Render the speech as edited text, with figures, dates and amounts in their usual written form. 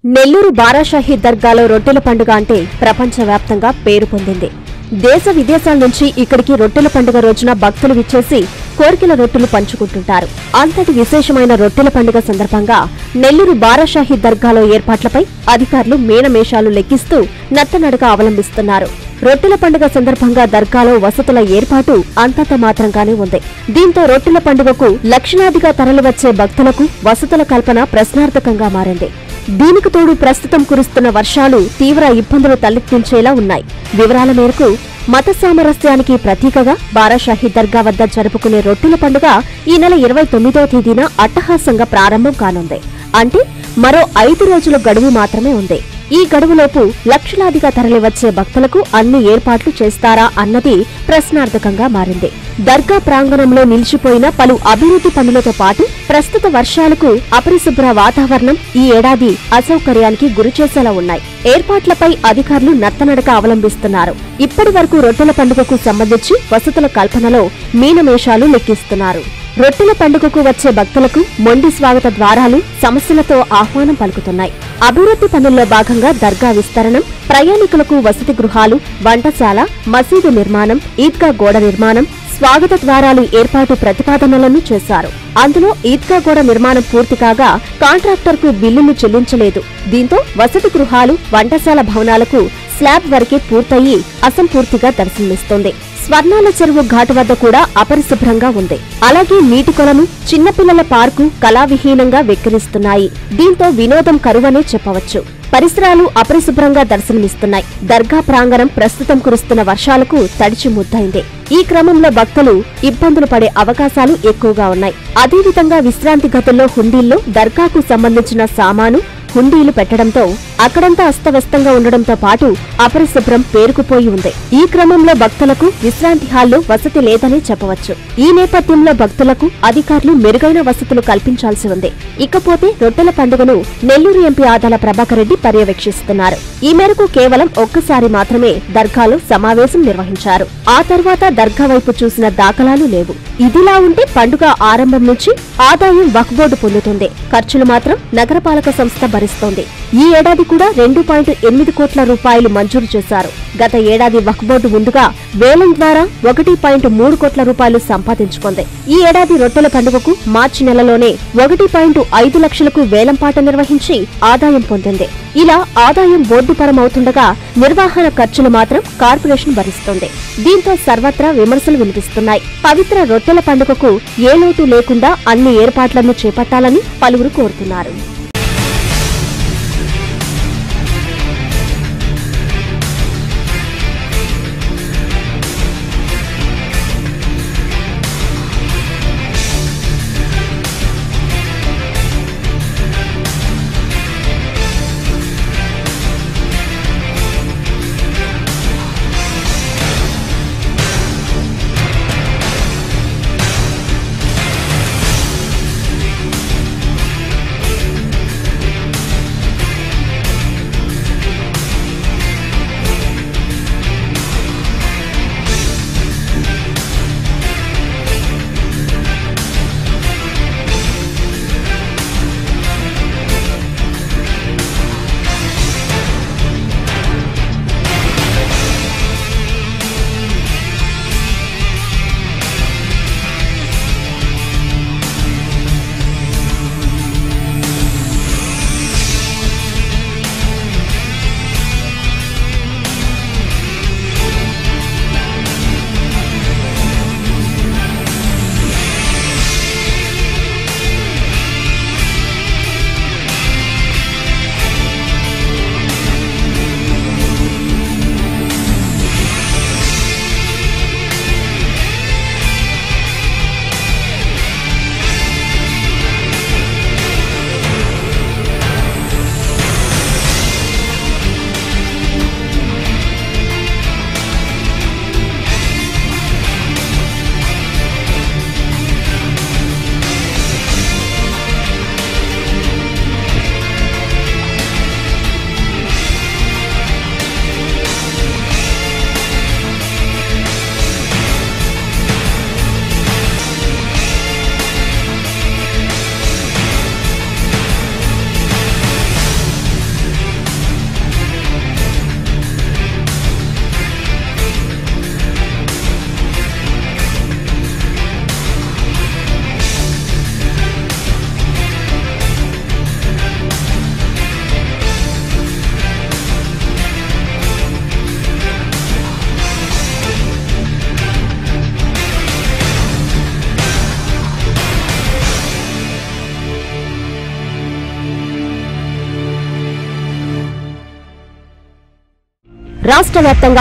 నెల్లూరు బారాషాహి దర్గాలో రొట్టెల పండుగ అంటే ప్రపంచవ్యాప్తంగా పేరు పొందింది. దేశ విదేశాల నుంచి ఇక్కడికి రొట్టెల పండుగ రోజున భక్తులు విచ్చేసి కోరికల రొట్టెలు పంచుకుంటుంటారు. అంతటి విశేషమైన రొట్టెల పండుగ సందర్భంగా నెల్లూరు బారాషాహి దర్గాలో ఏర్పాట్లపై అధికారులు మీనమేషాలు లెక్కిస్తూ నత్తనడక అవలంబిస్తున్నారు. రొట్టెల పండుగ సందర్భంగా దర్గాలో వసతుల ఏర్పాటు అంతంత మాత్రంగానే ఉంది. దీంతో రొట్టెల పండుగకు లక్షలాదిగా తరలివచ్చే భక్తులకు వసతుల కల్పన ప్రశ్నార్థకంగా మారింది. దీనికి తోడు ప్రస్తుతం కురుస్తున్న వర్షాలు తీవ్ర ఇబ్బందులు తలెత్తించేలా ఉన్నాయి. వివరాల మేరకు మత సామరస్యానికి ప్రతీకగా బారాషాహి దర్గా వద్ద జరుపుకునే రొట్టెల పండుగ ఈ నెల 29వ తేదీన అట్టహాసంగా ప్రారంభం కానుంది. అంటే మరో 5 రోజుల గడువు మాత్రమే ఉంది. ఈ గడువులోపు లక్షలాదిగా తరలివచ్చే భక్తులకు అన్ని ఏర్పాట్లు చేస్తారా అన్నది ప్రశ్నార్థకంగా మారింది. దర్గా ప్రాంగణంలో నిలిచిపోయిన పలు అభివృద్ధి పనులతో పాటు ప్రస్తుత వర్షాలకు అపరిశుభ్ర వాతావరణం ఈ ఏడాది అసౌకర్యానికి గురిచేసేలా ఉన్నాయి. ఏర్పాట్లపై అధికారులు నత్తనడక అవలంబిస్తున్నారు. ఇప్పటి వరకు రొట్టెల పండుగకు సంబంధించి వసతుల కల్పనలో మీనమేషాలు లెక్కిస్తున్నారు. రొట్టెల పండుగకు వచ్చే భక్తులకు మొండి స్వాగత ద్వారాలు సమస్యలతో ఆహ్వానం పలుకుతున్నాయి. అభివృద్ధి పనుల్లో భాగంగా దర్గా విస్తరణం, ప్రయాణికులకు వసతి గృహాలు, వంటశాల, మసీదు నిర్మాణం, ఈద్గా గోడ నిర్మాణం, స్వాగత ద్వారాలు ఏర్పాటు ప్రతిపాదనలను చేశారు. అందులో ఈద్గా గోడ నిర్మాణం పూర్తి కాగా కాంట్రాక్టర్కు బిల్లులు చెల్లించలేదు. దీంతో వసతి గృహాలు, వంటశాల భవనాలకు స్లాబ్ వరకే పూర్తయి అసంపూర్తిగా దర్శనమిస్తోంది. స్వర్ణాల చెరువు ఘాటు వద్ద కూడా అపరిశుభ్రంగా ఉంది. అలాగే నీటి కొలను, చిన్నపిల్లల పార్కు కళావిహీనంగా వెక్కిరిస్తున్నాయి. దీంతో వినోదం కరువనే చెప్పవచ్చు. పరిసరాలు అపరిశుభ్రంగా దర్శనమిస్తున్నాయి. దర్గా ప్రాంగణం ప్రస్తుతం కురుస్తున్న వర్షాలకు తడిచి ముద్దైంది. ఈ క్రమంలో భక్తులు ఇబ్బందులు పడే అవకాశాలు ఎక్కువగా ఉన్నాయి. అదేవిధంగా విశ్రాంతి గదుల్లో హుండీల్లో దర్గాకు సంబంధించిన సామాను, హుండీలు పెట్టడంతో అక్కడంతా అస్తవ్యస్తంగా ఉండడంతో పాటు అపరిశుభ్రం పేరుకుపోయి ఉంది. ఈ క్రమంలో భక్తులకు విశ్రాంతి హాల్లో వసతి లేదని చెప్పవచ్చు. ఈ నేపథ్యంలో భక్తులకు అధికారులు మెరుగైన వసతులు కల్పించాల్సి ఉంది. ఇకపోతే రొట్టెల పండుగను నెల్లూరు ఎంపీ ఆదాల ప్రభాకర్ రెడ్డి పర్యవేక్షిస్తున్నారు. ఈ మేరకు కేవలం ఒక్కసారి మాత్రమే దర్గాలో సమావేశం నిర్వహించారు. ఆ తర్వాత దర్గా వైపు చూసిన దాఖలాలు లేవు. ఇదిలా ఉంటే పండుగ ఆరంభం నుంచి ఆదాయం వక్ఫ్ బోర్డు పొందుతుంది. ఖర్చులు మాత్రం నగరపాలక సంస్థ భరిస్తోంది. ఈ ఏడాది కూడా 2.8 కోట్ల రూపాయలు మంజూరు చేశారు. గత ఏడాది వక్ఫ్ బోర్డు ముందుగా వేలం ద్వారా 1.3 కోట్ల రూపాయలు సంపాదించుకుంది. ఈ ఏడాది రొట్టెల పండుగకు మార్చి నెలలోనే 1.5 లక్షలకు వేలంపాట నిర్వహించి ఆదాయం పొందింది. ఇలా ఆదాయం బోర్డు పరమవుతుండగా నిర్వహణ ఖర్చులు మాత్రం కార్పొరేషన్ భరిస్తోంది. దీంతో సర్వత్రా విమర్శలు వినిపిస్తున్నాయి. పవిత్ర రొట్టెల పండుగకు ఏ లోటు లేకుండా అన్ని ఏర్పాట్లను చేపట్టాలని పలువురు కోరుతున్నారు. రాష్ట్ర వ్యాప్తంగా